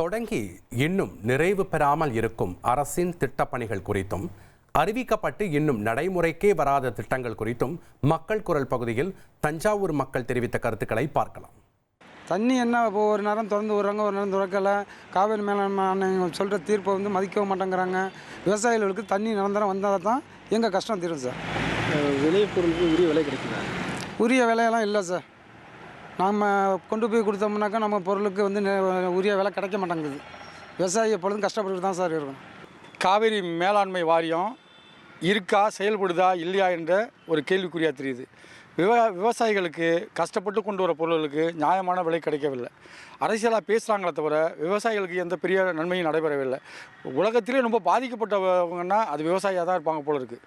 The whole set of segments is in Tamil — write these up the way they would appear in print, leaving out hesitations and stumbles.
தொடங்கி இன்னும் நிறைவு பெறாமல் இருக்கும் அரசின் திட்டப்பணிகள் குறித்தும் அறிவிக்கப்பட்டு இன்னும் நடைமுறைக்கே வராத திட்டங்கள் குறித்தும் மக்கள் குரல் பகுதியில் தஞ்சாவூர் மக்கள் தெரிவித்த கருத்துக்களை பார்க்கலாம். தண்ணி என்ன ஒரு நேரம் திறந்து விடுறாங்க, ஒரு நேரம் திறக்கலை. காவேரி மேலாண்மை சொல்கிற தீர்ப்பை மதிக்கவும் மாட்டேங்கிறாங்க. விவசாயிகளுக்கு தண்ணி நிரந்தரம் வந்தால் தான் எங்கள் கஷ்டம் தீரும் சார். விளைபொருளுக்கு உரிய விலை கிடைக்குதா? உரிய விலையெல்லாம் இல்லை சார். நாம் கொண்டு போய் கொடுத்தோம்னாக்கா நம்ம பொருளுக்கு உரிய விலை கிடைக்க மாட்டேங்குது. விவசாயி எப்பொழுதும் கஷ்டப்பட்டு தான் சார் இருக்கும். காவிரி மேலாண்மை வாரியம் இருக்கா, செயல்படுதா இல்லையா என்ற ஒரு கேள்விக்குறியாக தெரியுது. விவசாயிகளுக்கு கஷ்டப்பட்டு கொண்டு வர பொருள்களுக்கு நியாயமான விலை கிடைக்கவில்லை. அரசியலாக பேசுகிறாங்களே தவிர விவசாயிகளுக்கு எந்த பெரிய நன்மையும் நடைபெறவில்லை. உலகத்திலே ரொம்ப பாதிக்கப்பட்டவங்கன்னா அது விவசாயியாக தான் இருப்பாங்க போல இருக்குது.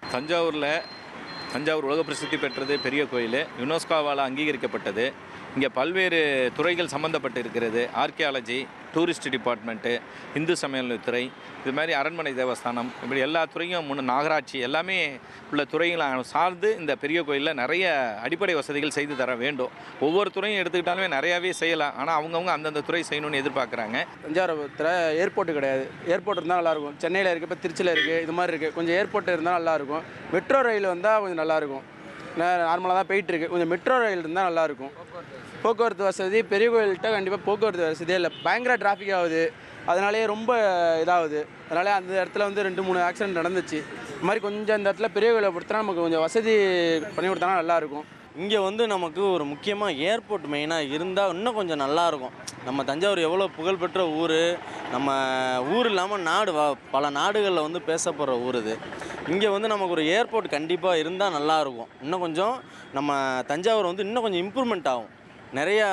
தஞ்சாவூர் உலக பிரசித்தி பெற்றது பெரிய கோயில், யுனெஸ்கோவால் அங்கீகரிக்கப்பட்டது. இங்கே பல்வேறு துறைகள் சம்மந்தப்பட்டு இருக்கிறது. ஆர்கியாலஜி, டூரிஸ்ட் டிபார்ட்மெண்ட்டு, இந்து சமயத்துறை, இது மாதிரி அரண்மனை தேவஸ்தானம், இப்படி எல்லா துறையும் நாகராட்சி எல்லாமே உள்ள துறைகளை சார்ந்து இந்த பெரிய கோயிலில் நிறைய அடிப்படை வசதிகள் செய்து தர வேண்டும். ஒவ்வொரு துறையும் எடுத்துக்கிட்டாலுமே நிறையாவே செய்யலாம். ஆனால் அவங்கவுங்க அந்தந்த துறை செய்யணும்னு எதிர்பார்க்குறாங்க. தஞ்சாவூரத்தில் ஏர்போர்ட்டு கிடையாது. ஏர்போர்ட் இருந்தால் நல்லாயிருக்கும். சென்னையில் இருக்குது, இப்போ திருச்சியில் இருக்குது, இது மாதிரி இருக்குது. கொஞ்சம் ஏர்போர்ட் இருந்தால் நல்லாயிருக்கும். மெட்ரோ ரயில் வந்தால் கொஞ்சம் நல்லாயிருக்கும். நார்மலாக தான் போயிட்டுருக்கு. கொஞ்சம் மெட்ரோ ரயில் இருந்தால் நல்லாயிருக்கும். போக்குவரத்து வசதி பெரிய கோயில்கிட்ட கண்டிப்பாக போக்குவரத்து வசதியே இல்லை. பயங்கர டிராஃபிக் ஆகுது. அதனாலே ரொம்ப இதாகுது. அதனாலே அந்த இடத்துல 2-3 ஆக்சிடென்ட் நடந்துச்சு. இது மாதிரி கொஞ்சம் இந்த இடத்துல பெரிய கோயிலை பொறுத்தனா நமக்கு கொஞ்சம் வசதி பண்ணி கொடுத்தா நல்லாயிருக்கும். இங்கே நமக்கு ஒரு முக்கியமாக ஏர்போர்ட் மெயினாக இருந்தால் இன்னும் கொஞ்சம் நல்லாயிருக்கும். நம்ம தஞ்சாவூர் எவ்வளோ புகழ்பெற்ற ஊர், நம்ம ஊர் இல்லாமல் நாடு பல நாடுகளில் பேசப்படுற ஊர் இது. இங்கே நமக்கு ஒரு ஏர்போர்ட் கண்டிப்பாக இருந்தால் நல்லாயிருக்கும். இன்னும் கொஞ்சம் நம்ம தஞ்சாவூர் இன்னும் கொஞ்சம் இம்ப்ரூவ்மெண்ட் ஆகும். நிறையா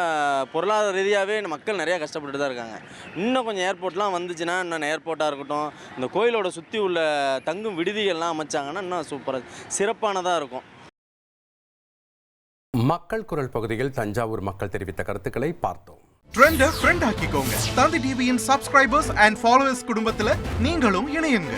பொருளாதார ரீதியாகவே மக்கள் நிறையா கஷ்டப்பட்டு தான் இருக்காங்க. இன்னும் கொஞ்சம் ஏர்போர்ட்லாம் வந்துச்சுன்னா, இன்னும் ஏர்போர்ட்டாக இருக்கட்டும், இந்த கோயிலோட சுற்றி உள்ள தங்கும் விடுதிகள்லாம் அமைச்சாங்கன்னா இன்னும் சூப்பராக சிறப்பானதாக இருக்கும். மக்கள் குரல் பகுதியில் தஞ்சாவூர் மக்கள் தெரிவித்த கருத்துக்களை பார்த்தோம். ட்ரெண்டை ஃப்ரெண்ட் ஆக்கிக்கோங்க. தந்தி டிவியின் சப்ஸ்கிரைபர்ஸ் அண்ட் ஃபாலோவர்ஸ் குடும்பத்தில் நீங்களும் இணையுங்க.